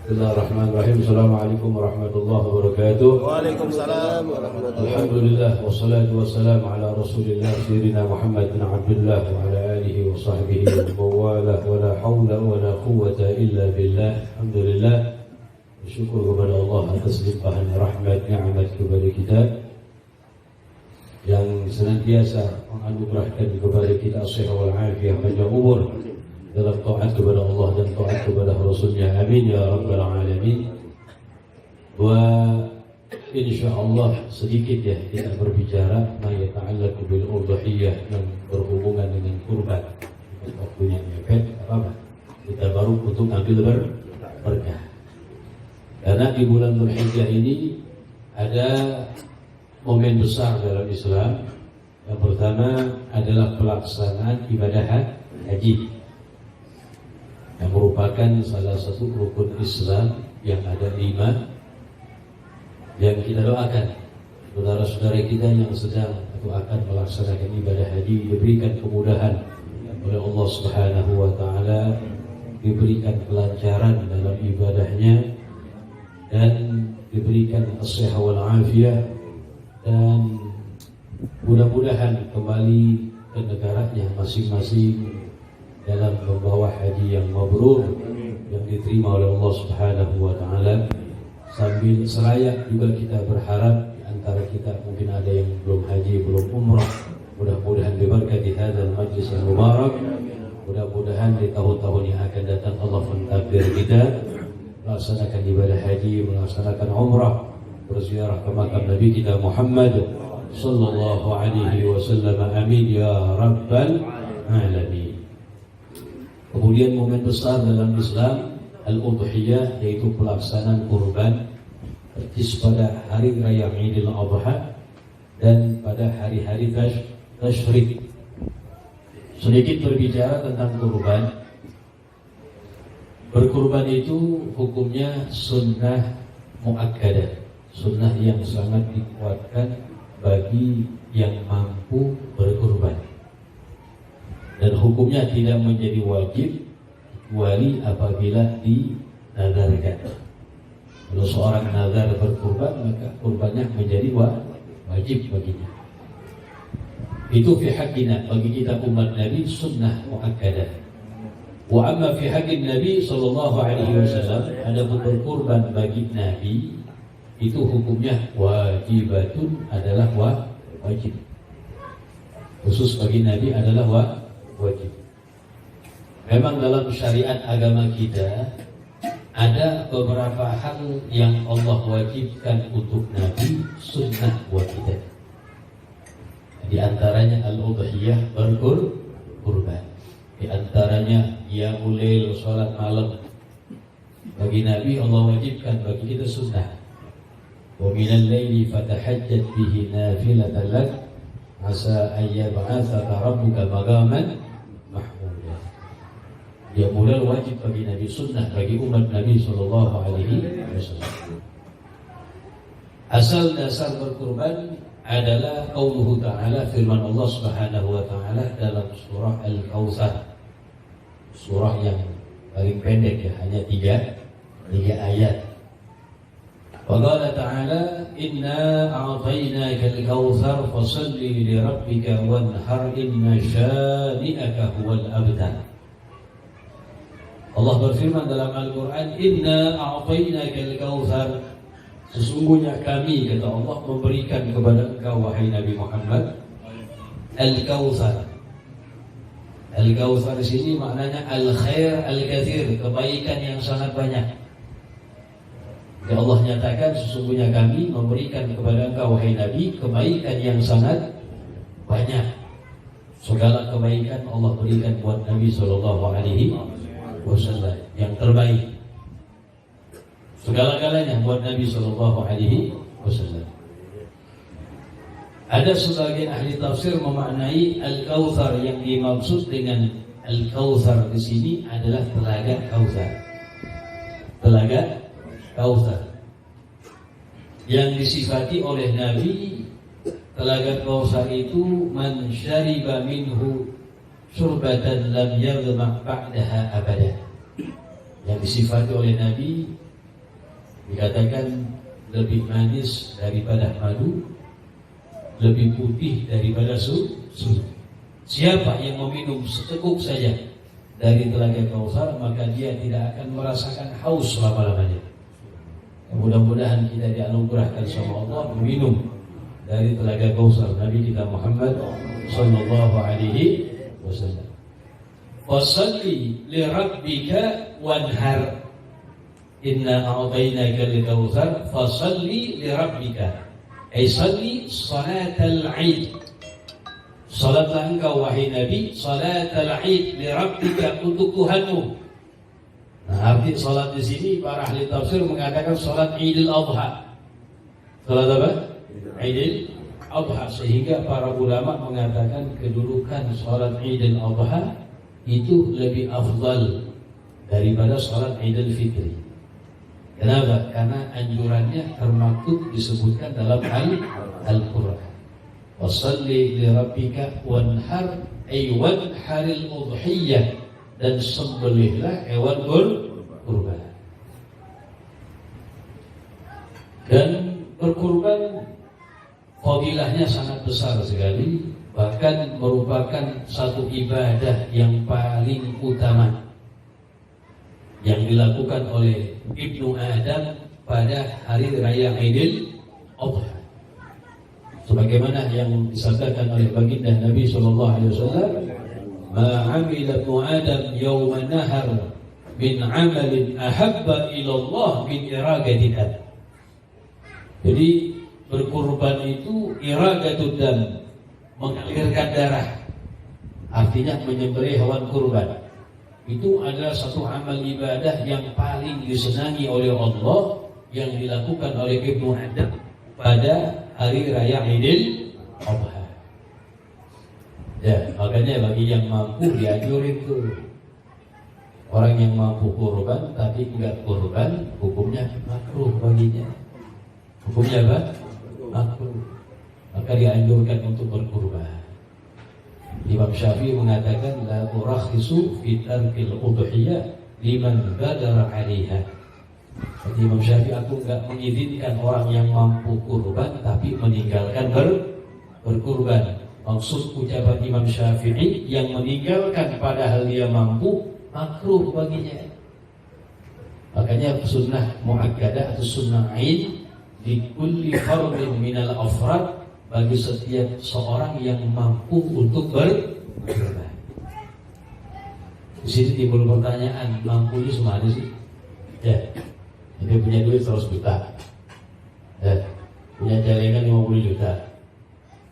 Bismillahirrahmanirrahim. Assalamualaikum warahmatullahi wabarakatuh. Waalaikumsalam warahmatullahi wabarakatuh. Alhamdulillah wassalatu wassalamu ala Rasulillah sayyidina Muhammad bin Abdullah wa ala alihi wa sahbihi wa wala wa la haula wa la quwwata illa billah. Alhamdulillah, bersyukur kepada Allah atas limpahan rahmat nikmat kepada kita yang senantiasa menganugerahkan kepada kita as-sihah wal afiyah panjang umur dalam taat kepada Allah dan taat kepada Rasulnya. Amin ya rabbal alamin. Wa insyaallah sedikit ya kita berbicara ma ta'allaqu bil udhiyah yang berhubungan dengan kurban. Waktunya mepet apa? Kita baru untuk ambil berkah. Karena di bulan Dzulhijjah ini ada momen besar dalam Islam. Yang pertama adalah pelaksanaan ibadah haji, yang merupakan salah satu rukun Islam yang ada 5, yang kita doakan saudara-saudara kita yang sedang atau akan melaksanakan ibadah haji diberikan kemudahan oleh Allah Subhanahu wa taala, diberikan kelancaran dalam ibadahnya dan diberikan as-sihah wal afiyah, dan mudah-mudahan kembali ke negaranya masing-masing dalam membawa haji yang mabrur yang diterima oleh Allah Subhanahu wa taala. Sambil seraya juga kita berharap di antara kita mungkin ada yang belum haji, belum umrah, mudah-mudahan diberkati hadzal majlis yang mubarak. Mudah-mudahan di tahun-tahun yang akan datang Allah mentakdir kita melaksanakan ibadah haji, melaksanakan umrah, berziarah ke makam Nabi kita Muhammad sallallahu alaihi wasallam. Amin ya rabbal alamin. Kemudian momen besar dalam Islam al-udhiyah, yaitu pelaksanaan kurban persis pada hari raya Idul Adha dan pada hari-hari tasyrik. Sedikit berbicara tentang kurban. Berkurban itu hukumnya sunnah muakkadah, sunnah yang sangat dikuatkan bagi yang mampu berkurban, dan hukumnya tidak menjadi wajib kecuali apabila dinadarkan. Kalau seorang nazar berkurban, maka kurbannya menjadi wajib baginya. Itu fi haqqina, bagi kita umat Nabi, sunnah muakkadah. Wa amma fi haqqin Nabi sallallahu alaihi wasallam, ada berkurban bagi Nabi itu hukumnya wajibatun, adalah wajib. Khusus bagi Nabi adalah wajib. Memang dalam syariat agama kita ada beberapa hal yang Allah wajibkan untuk Nabi, sunnah buat kita. Di antaranya al-udhiyah, berkurban. Di antaranya qiyamul lail, salat malam. Bagi Nabi Allah wajibkan, bagi kita sunnah. Wa minal laili fatahajjat bihi nafilatan lak asa an yab'atsaka rabbuka maqaman mahmuda. Dia mulai wajib bagi Nabi, sunnah bagi umat Nabi sallallahu alaihi wasallam. Asal dasar berkurban adalah qauluhu ta'ala, firman Allah Subhanahu wa taala dalam surah Al-Kautsar. Surah yang paling pendek ya, hanya 3 ayat. Qala ta'ala inna a'tainaka al-kautsar fashalli li rabbika wanhar inna syani'aka huwal abtar. Allah berfirman dalam Al-Quran, inna a'tainaka al-kautsar, sesungguhnya kami, kata Allah, memberikan kepada engkau wahai Nabi Muhammad al-kautsar. Al-kautsar di sini maknanya al-khair al-katsir, kebaikan yang sangat banyak. Ya Allah nyatakan, sesungguhnya kami memberikan kepada engkau wahai Nabi kebaikan yang sangat banyak. Segala kebaikan Allah berikan buat Nabi sallallahu alaihi wasallam yang terbaik. Segala-galanya buat Nabi sallallahu alaihi wasallam. Ada sebagian ahli tafsir memaknai al-kautsar, yang dimaksud dengan al-kautsar di sini adalah telaga Kautsar. Telaga Kautsar yang disifati oleh Nabi, telaga Kautsar itu man syariba minhu syurbatan lam yadhma ba'daha abada. Yang disifati oleh Nabi Dikatakan lebih manis daripada madu, lebih putih daripada susu. Siapa yang meminum seteguk saja dari telaga Kautsar, maka dia tidak akan merasakan haus selama-lamanya. Mudah-mudahan kita dianugerahkan sama Allah meminum dari telaga Kautsar Nabi kita Muhammad sallallahu alaihi wasallam. Fashalli li rabbika wanhar. Inna a'tainaka al-kautsar fashalli li rabbika. Ay salli salatal 'id. Salatlah engkau wahai Nabi salatal 'id li rabbika, untuk Tuhanmu. Nah, arti salat di sini para ahli tafsir mengatakan salat Idul Adha. Salat apa? Idul Adha. Sehingga para ulama mengatakan kedudukan salat Idul Adha itu lebih afdal daripada salat Idul Fitri. Kenapa? Karena anjurannya termaktub disebutkan dalam Al-Quran. Wassalli li rabbika wanhar, ay wanharil udhiyah, dan sembelihlah hewan kurban. Dan berkurban fadilahnya sangat besar sekali, bahkan merupakan satu ibadah yang paling utama yang dilakukan oleh Ibnu Adam pada hari raya Idul Adha. Sebagaimana yang disabdakan oleh baginda Nabi sallallahu alaihi wasallam, "Ma 'amila ibnu Adam yawma nahar min 'amalin ahabba ila Allah min iragatika." Jadi berkurban itu iragatud dam, mengalirkan darah. Artinya menyembelih hewan kurban. Itu adalah satu amal ibadah yang paling disenangi oleh Allah yang dilakukan oleh Ibnu Adam pada hari raya Idul Adha. Ya, makanya bagi yang mampu dianjurin tuh. Orang yang mampu kurban tapi enggak kurban, hukumnya makruh baginya. Hukumnya apa? Makruh. Maka dianjurkan untuk berkurban. Imam Syafi'i mengatakan la urakhisu fi tarkil udhiyah liman badara 'alaiha. Jadi Imam Syafi'i, aku enggak mengizinkan orang yang mampu kurban tapi meninggalkan berkurban. Maksud ucapan Imam Syafi'i, yang meninggalkan padahal dia mampu makruh baginya. Makanya sunnah muakkadah atau sunnah ain di kulli fardin minal afrad, bagi setiap seorang yang mampu untuk berkurban. Di sini timbul pertanyaan, mampunya semana sih? Ya, ini punya duit 100 juta, ya, punya celengan 50 juta.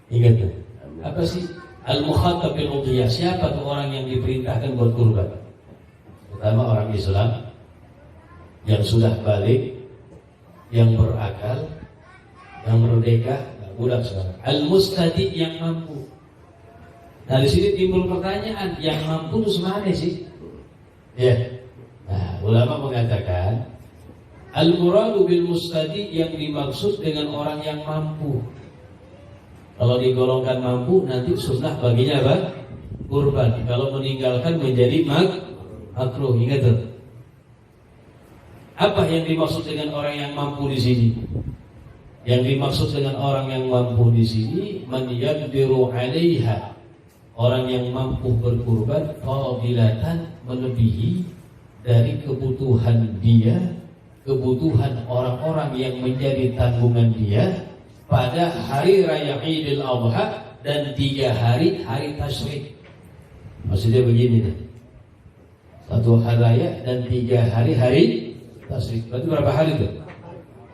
Ingat tuh, apa sih al-mukhatab bil udhiyah? Siapa tuh orang yang diperintahkan buat kurban? Pertama orang Islam yang sudah balik, yang berakal, yang merdeka. Budak sekarang. Al-mustadi, yang mampu. Nah, di sini timbul pertanyaan, yang mampu itu semana sih? Ya. Nah, ulama mengatakan al-muradu bil mustadi, yang dimaksud dengan orang yang mampu. Kalau digolongkan mampu, nanti sunnah baginya apa? Kurban. Kalau meninggalkan menjadi makruh. Ingat tuh. Apa yang dimaksud dengan orang yang mampu di sini? Yang dimaksud dengan orang yang mampu di sini, man yaqdiru 'alaiha, orang yang mampu berkurban fadilatan, melebihi dari kebutuhan dia, kebutuhan orang-orang yang menjadi tanggungan dia pada hari raya Idul Adha dan 3 hari tasyrik. Maksudnya begini nih, 1 hari raya dan 3 hari tasyrik. Berarti berapa hari tuh?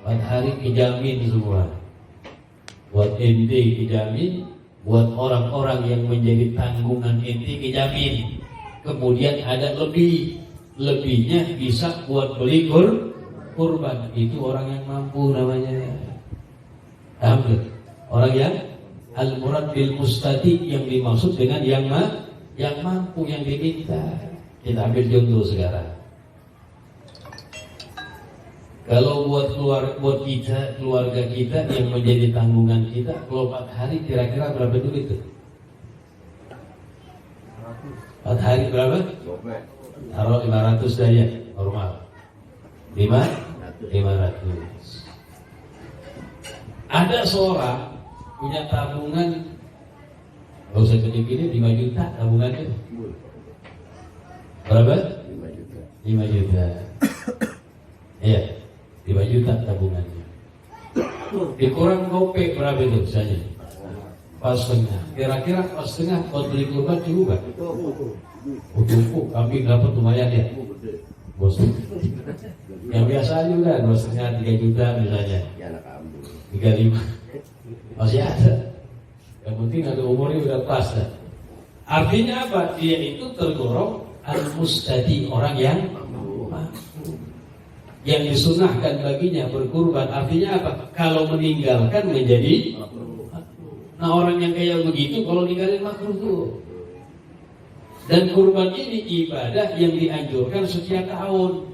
4 hari kejamin semua. Buat ente kejamin, buat orang-orang yang menjadi tanggungan ente kejamin. Kemudian ada lebihnya bisa buat beli kurban. Itu orang yang mampu namanya. Alhamdulillah. Orang yang al-murad bil mustadi, yang dimaksud dengan yang mampu, yang diminta. Kita ambil contoh sekarang. Kalau buat kita, keluarga kita yang menjadi tanggungan kita, kalau 4 hari kira-kira berapa duit itu? 4 hari berapa? Taruh 500 saja, normal. 500. 500. Ada seorang punya tabungan, nggak usah gede-gede, 5 juta tabungannya. Berapa? 5 juta. Iya, 5 juta tabungannya. Dikurang gopek berapa itu misalnya? Pas setengah. Kira-kira pas setengah buat beli kurban cukup gak? Cukup, kambing dapat lumayan ya. Bos. Yang biasa juga 2,5 3 juta misalnya. 35. Masih ada. Yang penting ada umurnya udah pas dah. Artinya apa? Dia itu tergolong al-mustadi, orang yang disunahkan baginya berkurban. Artinya apa? Kalau meninggalkan menjadi. Nah, orang yang kayak begitu kalau ninggalin makruh tuh. Dan kurban ini ibadah yang dianjurkan setiap tahun,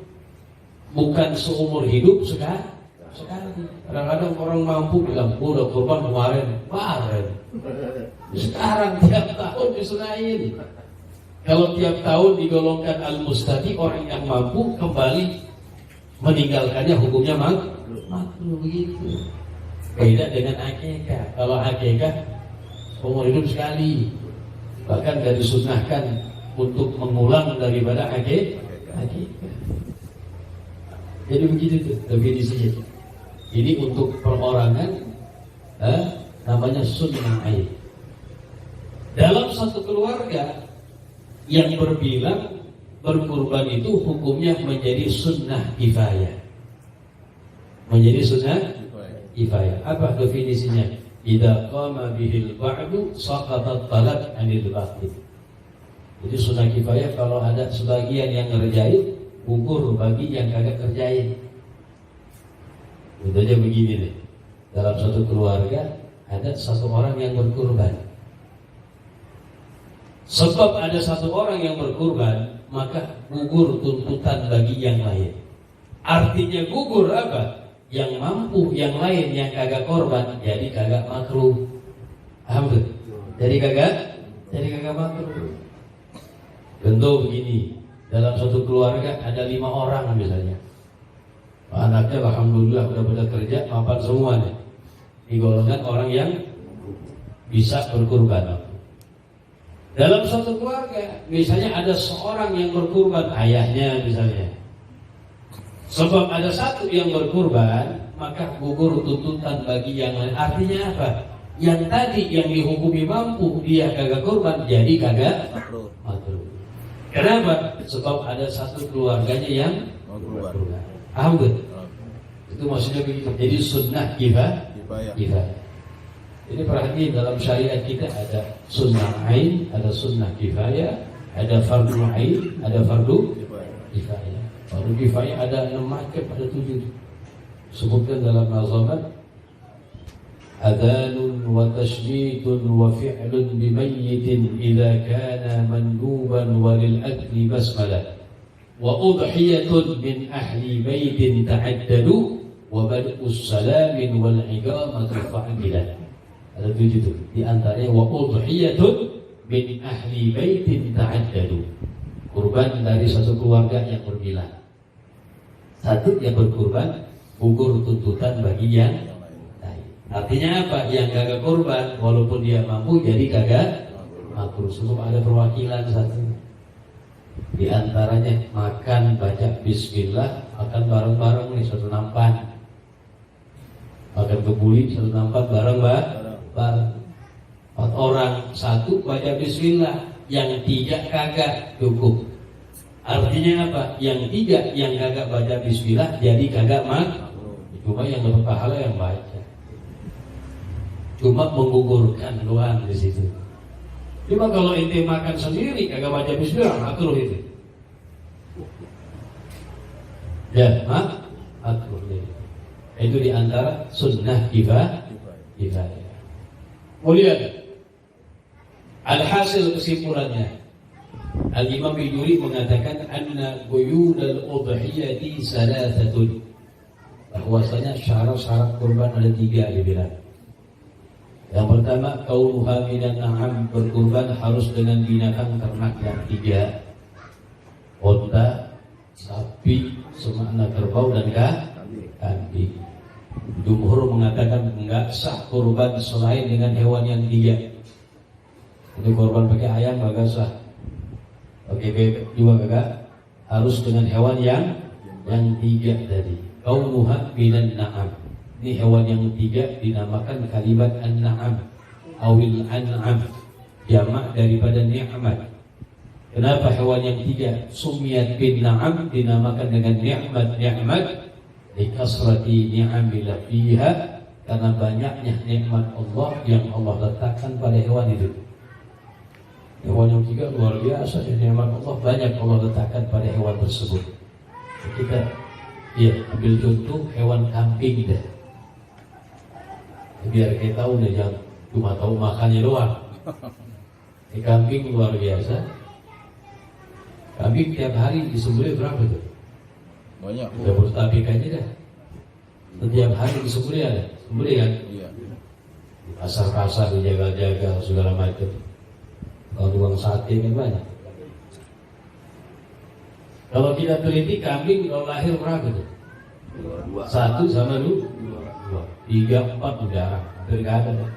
bukan seumur hidup sekarang. Kadang-kadang orang mampu bilang, udah kurban kemarin. Sekarang tiap tahun disunahin. Kalau tiap tahun digolongkan al-mustadi, orang yang mampu, kembali meninggalkannya hukumnya makruh begitu. Beda dengan akikah. Kalau akikah umur hidup sekali, bahkan gak disunahkan untuk mengulang daripada akikah. Jadi begitu tuh definisinya. Ini untuk perorangan namanya sunnah ain. Dalam satu keluarga yang berbilang berkurban itu hukumnya menjadi sunnah kifayah. Menjadi sunnah kifayah. Apa definisinya? Idza qama bihil ba'du saqatat talab 'anil baqi. Jadi sunnah kifayah kalau ada sebagian yang ngerjain, gugur bagi yang kagak kerjain. Itu aja begini nih. Dalam satu keluarga ada satu orang yang berkurban. Sebab ada satu orang yang berkurban, maka gugur tuntutan bagi yang lain. Artinya gugur apa? Yang mampu, yang lain yang kagak korban, jadi kagak makruh. Alhamdulillah. Jadi kagak makruh. Contoh begini, dalam satu keluarga ada 5 orang misalnya. Anaknya alhamdulillah udah pada kerja, mapan semua nih. Digolongkan orang yang bisa berkurban. Dalam satu keluarga, misalnya ada seorang yang berkurban, ayahnya misalnya. Sebab ada satu yang berkurban, maka gugur tuntutan bagi yang lain. Artinya apa? Yang tadi yang dihukumi mampu, dia kagak kurban, jadi kagak makruh. Kenapa? Sebab ada satu keluarganya yang berkurban. Paham gak? Itu maksudnya begitu. Jadi sunnah kifayah. Jadi perhatikan dalam syariat kita ada sunnah ain, ada sunnah kifayah, ada fardu ain, ada fardu kifayah. Fardu kifayah ada 6 macam, ada 7. Sebutkan dalam nazamat, adhanun wa tashmitun wa fi'lun bimayyitin idza kana manduban wa lil akli basmalah wa udhiyatun min ahli baitin ta'addadu wa bad'us salamin wal iqamatu fa'dilan. Ada 7 itu. Di antaranya wa udhiyatun min ahli baitin ta'addadu. Kurban dari satu keluarga yang berbilang. Satu yang berkurban, gugur tuntutan bagi yang lain. Artinya apa? Yang kagak kurban, walaupun dia mampu, jadi kagak makruh. Sebab ada perwakilan satu. Di antaranya makan, baca bismillah, makan bareng-bareng nih, satu nampan. Makan kebuli, satu nampan bareng-bareng. 4 orang, satu baca bismillah, yang 3 kagak, cukup. Artinya apa? Yang 3 yang kagak baca bismillah jadi kagak makruh. Cuma yang dapat pahala yang baca. Cuma menggugurkan doang di situ. Cuma kalau ente makan sendiri kagak baca bismillah, makruh itu. Ya, makruh. Itu di antara sunnah kifayah. Mulia. Alhasil kesimpulannya, Al-Imam Biduri mengatakan anna quyudal udhiyati salathatun. Bahwasanya syarat-syarat kurban ada 3 dia bilang. Yang pertama, kaunuha minan na'am, berkurban harus dengan binatang ternak yang 3. Unta, sapi, semakna kerbau dan kambing. Jumhur mengatakan enggak sah kurban selain dengan hewan yang 3. Jadi kurban pakai ayam enggak sah, pakai bebek juga enggak, harus dengan hewan yang 3 tadi. Kaunuha minan na'am. Ini hewan yang 3 dinamakan kalimat an-na'am awil an'am, jamak daripada ni'mat. Kenapa hewan yang 3 sumiyat bin na'am, dinamakan dengan ni'mat? Likasrati ni'amil fiha, karena banyaknya nikmat Allah yang Allah letakkan pada hewan itu. Hewan yang 3 luar biasa, nikmat Allah banyak Allah letakkan pada hewan tersebut. Kita ambil contoh hewan kambing dah, biar kita tahu deh, jangan cuma tahu makannya doang. Kambing luar biasa. Kambing tiap hari disembelih berapa tuh? Banyak. Udah bertabik aja dah. Setiap hari disembelih ada, sembelih kan? Iya. Di pasar-pasar dijaga-jaga segala macam. Kalau tukang sate kan banyak. Kalau kita teliti kambing kalau lahir berapa tuh? 1 sama 2, 3, 4 udah hampir nggak ada.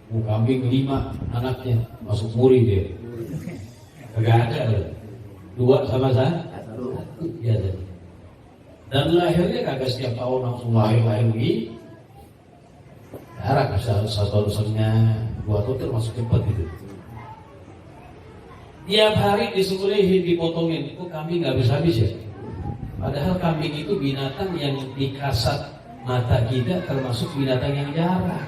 Kambing 5 anaknya masuk muri dia. Nggak ada. 2 sama 1 biasa. Dan lahirnya kagak setiap tahun langsung lahir begini. Jarak bisa 1 tahun setengah, 2 tahun termasuk cepat gitu. Tiap hari disembelihin, dipotongin, itu kambing nggak habis-habis ya. Padahal kambing itu binatang yang dikasat mata kita, termasuk binatang yang jarang.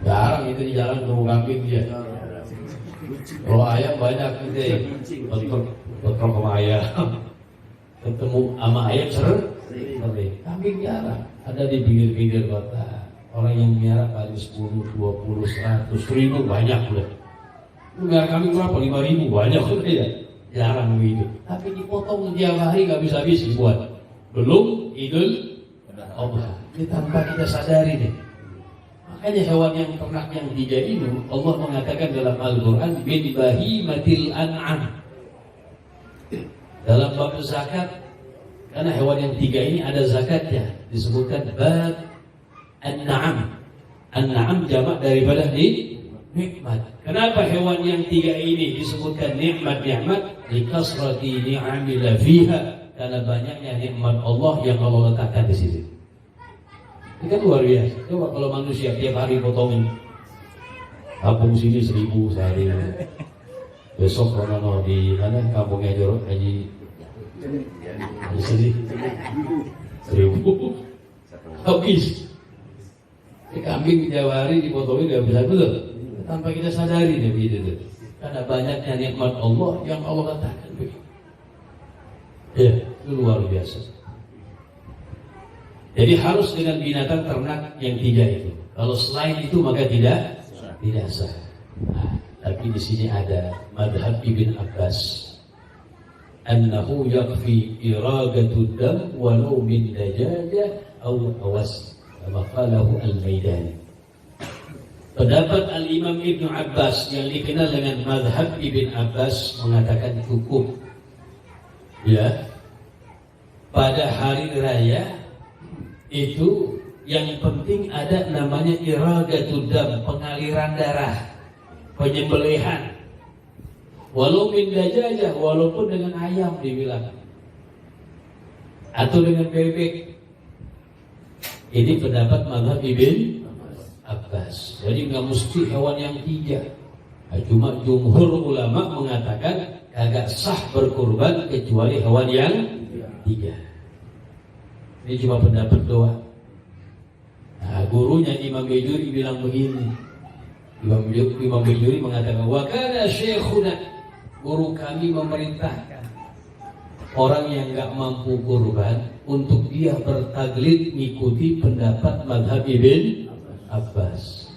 Jarang itu di jalan ketemu kambing dia. Kalau ayam banyak gitu ya, betrok sama ayam. Ketemu sama ayam sering. Kambing jarang. Ada di pinggir-pinggir kota. Orang yang merah kali 10, 20, 100 ribu banyak udah. Enggak, kami berapa? 5.000 banyak udah ya. Jarang begitu. Tapi dipotong tiap hari nggak bisa-habis dibuat. Belum Idul Adha. Ini tanpa kita sadari nih. Makanya hewan yang ternak yang 3 ini Allah mengatakan dalam Al-Quran bin bahimatil an'am. Dalam bab zakat, karena hewan yang 3 ini ada zakatnya, disebutkan bab an-na'am. An-na'am jamak daripada nikmat. Kenapa hewan yang 3 ini disebutkan nikmat? Likasrati ni'amil fiha, karena banyaknya nikmat Allah yang Allah letakkan di situ. Ini kan luar biasa. Coba kalau manusia tiap hari potongin, kampung sini 1.000 sehari. Besok kalau di mana kampungnya Jorok Haji sini 1.000 habis. Kambing tiap hari dipotongin nggak bisa betul. Tanpa kita sadari nih begitu. Karena banyaknya nikmat Allah yang Allah letakkan begitu. Ya, itu luar biasa. Jadi harus dengan binatang ternak yang 3 itu. Kalau selain itu maka tidak sah. Nah, tapi di sini ada madhab Ibn Abbas, annahu yakfi iragatud dam walau min dajajah aw awas, kama qalahu al-Maidani. Pendapat Al-Imam Ibn Abbas yang dikenal dengan madhab Ibn Abbas mengatakan cukup ya, pada hari raya itu yang penting ada namanya iragatud dam, pengaliran darah, penyembelihan. Walau min dajajah, walaupun dengan ayam dibilang, atau dengan bebek. Ini pendapat mazhab Ibn Abbas. Jadi nggak mesti hewan yang 3. Nah, cuma jumhur ulama mengatakan kagak sah berkurban kecuali hewan yang 3. Ini cuma pendapat doang. Nah, gurunya Imam Bajuri bilang begini. Imam Bajuri mengatakan, wa kana syekhuna, guru kami memerintahkan orang yang enggak mampu kurban untuk dia bertaglid mengikuti pendapat mazhab Ibn Abbas.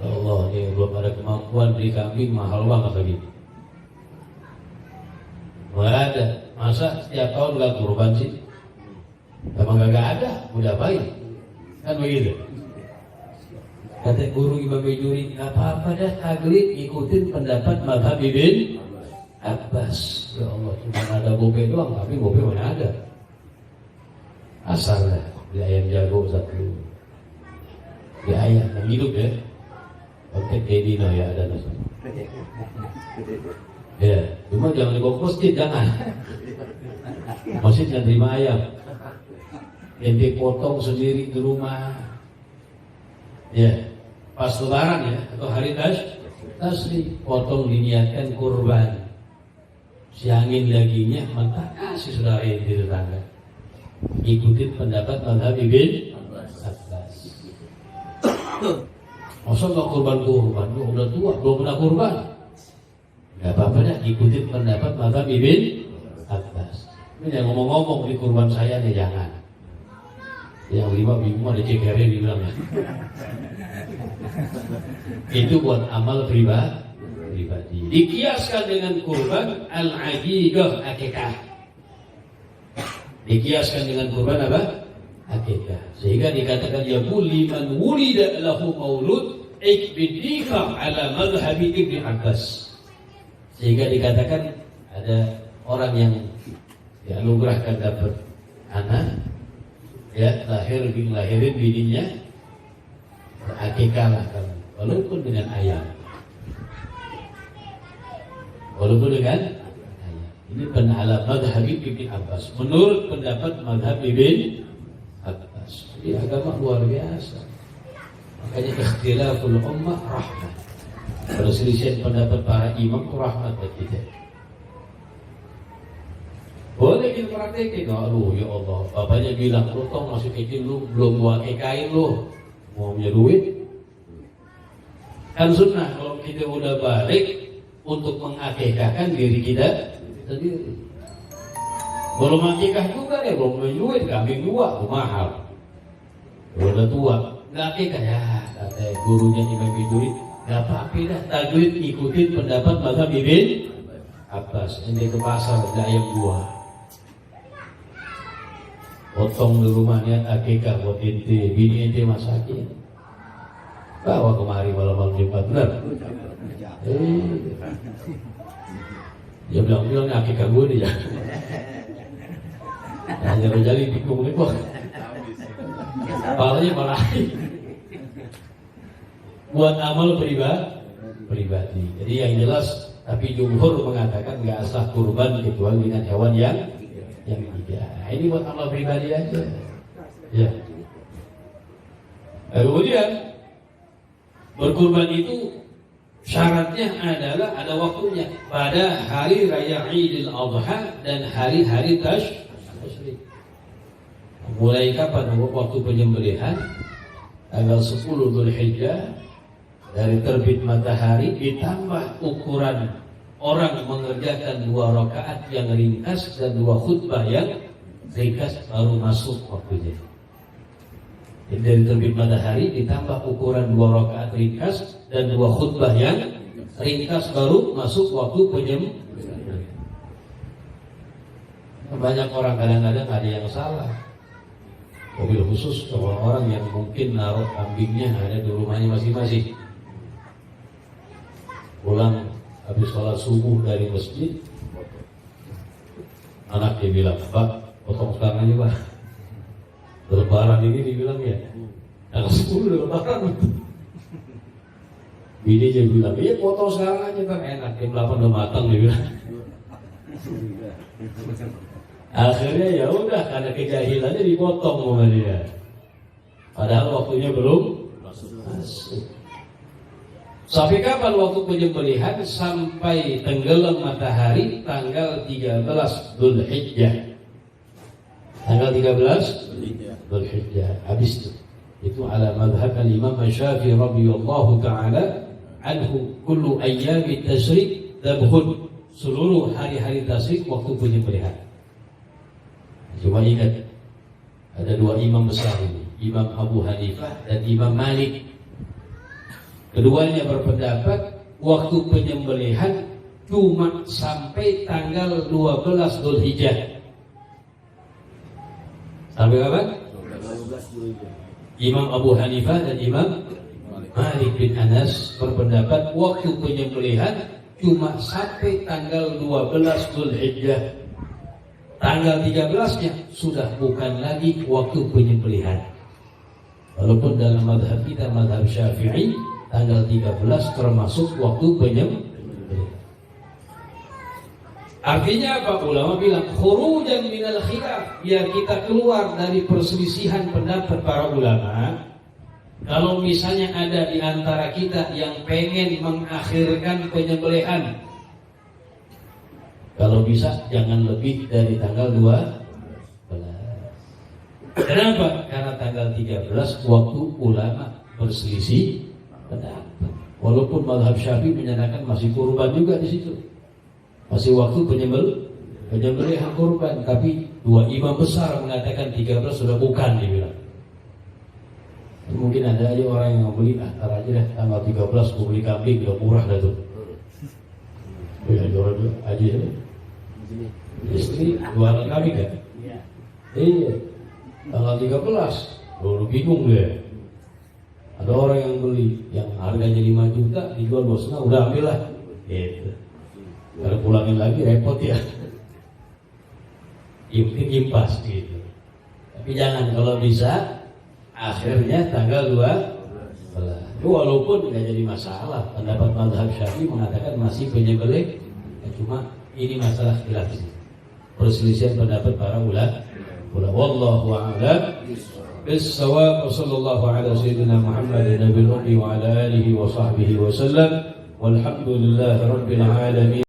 Allah, ini belum ada kemampuan beli kambing mahal banget lagi. Nggak ada. Masa setiap tahun nggak kurban sih? Emang gak ada, udah baik. Kan begitu. Kata guru Imam Bajuri, gak apa-apa dah taglid ikutin pendapat mazhab Ibn Abbas. Ya Allah, cuma ada bobe doang, tapi bobe mana ada. asal lah beli ayam jago satu, beli ayam yang hidup ya, kontek kayak dino ya ada nasi. Ya, cuma jangan dibawa ke masjid, jangan. Masjid jangan terima ayam. Ente potong sendiri di rumah. Ya, pas lebaran ya atau hari tasri, potong diniatkan kurban. Siangin dagingnya, maka kasih saudara ente tetangga. Ikutin pendapat mazhab Ibn Abbas. Masa nggak kurban, lu udah tua, belum pernah kurban. Gak apa-apa dah, ikutin pendapat mazhab Ibn Abbas. Ini yang ngomong-ngomong di kurban saya nih jangan. Yang 5 bingung ada CKR dibilangnya. Itu buat amal pribadi. Dikiaskan dengan kurban al-aqiqah, akikah. Dikiaskan dengan kurban apa? Akikah. Sehingga dikatakan ya liman wulida lahu maulud ikbidika ala madhhabi Ibn Abbas. Sehingga dikatakan ada orang yang dianugerahkan dapat anak, ya lahirin bininya, akikah lah kan, walaupun dengan ayam. Ini penala madhab Ibn Abbas menurut pendapat madhab Ibn Abbas. Jadi agama luar biasa. Makanya ikhtilaful ummah rahmat. Perselisihan pendapat para imam itu rahmat bagi kita. Boleh kita praktekin. Aduh ya Allah, bapaknya bilang lu toh masih kecil, lu belum gua akikahin, lu mau punya duit. Kan sunnah kalau kita udah balik untuk mengakikahkan diri kita sendiri. Belum akikah juga ya, belum punya duit, kambing 2 mahal. Udah tua, nggak akikah ya, kata gurunya Imam Biduri, nggak apa-apa dah, tajwid ikutin pendapat mazhab Ibn Abbas. Ini ke pasar ada ayam 2. Potong di rumah niat akikah buat ente, bini ente masakin. Bawa kemari malam-malam Jumat, benar? Dia bilang akikah gue nih ya. Hanya menjadi bingung nih kok. Palanya malah buat amal pribadi. Jadi yang jelas, tapi jumhur mengatakan nggak sah kurban kecuali dengan hewan yang tiga. Nah, ini buat amal pribadi aja. Ya. Kemudian berkurban itu syaratnya adalah ada waktunya pada hari raya Idul Adha dan hari-hari tasyrik. Mulai kapan waktu penyembelihan? Tanggal 10 Dzulhijjah, dari terbit matahari ditambah ukuran orang mengerjakan 2 rakaat yang ringkas dan 2 khutbah yang ringkas baru masuk waktunya. Jadi dari terbit matahari ditambah ukuran 2 rakaat ringkas dan 2 khutbah yang ringkas baru masuk waktu penyembelihan. Banyak orang kadang-kadang ada yang salah. Mobil khusus orang yang mungkin naruh kambingnya ada di rumahnya masing-masing. Pulang habis sholat subuh dari masjid, anaknya bilang, Pak, potong sekarang aja Pak. Lebaran ini dibilang ya, tanggal 10 lebaran. Bini dia bilang, iya potong sekarang aja Pak, enak, jam 8 udah matang dia bilang. Akhirnya ya udah, karena kejahilannya dipotong sama dia. Padahal waktunya belum masuk. Sampai kapan waktu penyembelihan? Sampai tenggelam matahari tanggal 13 Dzulhijjah. Tanggal 13 Dzulhijjah. Habis itu ala madhhab al-Imam Syafi'i radhiyallahu taala anhu, kullu ayyami tasyrik dhabhun. Seluruh hari-hari tasyrik waktu penyembelihan. Cuma ingat, ada 2 imam besar ini, Imam Abu Hanifah dan Imam Malik. Keduanya berpendapat waktu penyembelihan cuma sampai tanggal 12 Dzulhijjah. Sampai kapan? 12 Dzulhijjah. Imam Abu Hanifah dan Imam Malik bin Anas berpendapat waktu penyembelihan cuma sampai tanggal 12 Dzulhijjah. Tanggal 13-nya sudah bukan lagi waktu penyembelihan. Walaupun dalam madhab kita, madhab Syafi'i, tanggal 13 termasuk waktu penyembelihan. Artinya apa? Ulama bilang khurujan minal khilaf, biar kita keluar dari perselisihan pendapat para ulama. Kalau misalnya ada di antara kita yang pengen mengakhirkan penyembelihan, kalau bisa jangan lebih dari tanggal 12. Kenapa? Karena tanggal 13 waktu ulama berselisih pendapat. Walaupun mazhab Syafi'i menyatakan masih kurban juga di situ. Masih waktu penyembelihan kurban, tapi dua imam besar mengatakan 13 sudah bukan, dibilang. Mungkin ada aja orang yang beli, ntar aja deh tanggal 13 mau beli kambing, udah murah dah tuh. Ya jual aja ya. Istri jualan kambing kan? Iya. Tanggal 13, baru bingung deh. Ada orang yang beli, yang harganya 5 juta dijual 2,5, udah ambil lah. Gitu. Kalau pulangin lagi repot ya. Impas gitu. Tapi jangan, kalau bisa akhirnya tanggal 12. Walaupun nggak jadi masalah. Pendapat mazhab Syafi'i mengatakan masih penyembelih. Cuma ini masalah khilaf, perselisihan pendapat para ulama. Wallahu a'lam bis-shawab. Sallallahu ala sayyidina Muhammadin nabiyil ummi wa ala alihi wa sahbihi wa sallam. Walhamdulillahi rabbil alamin.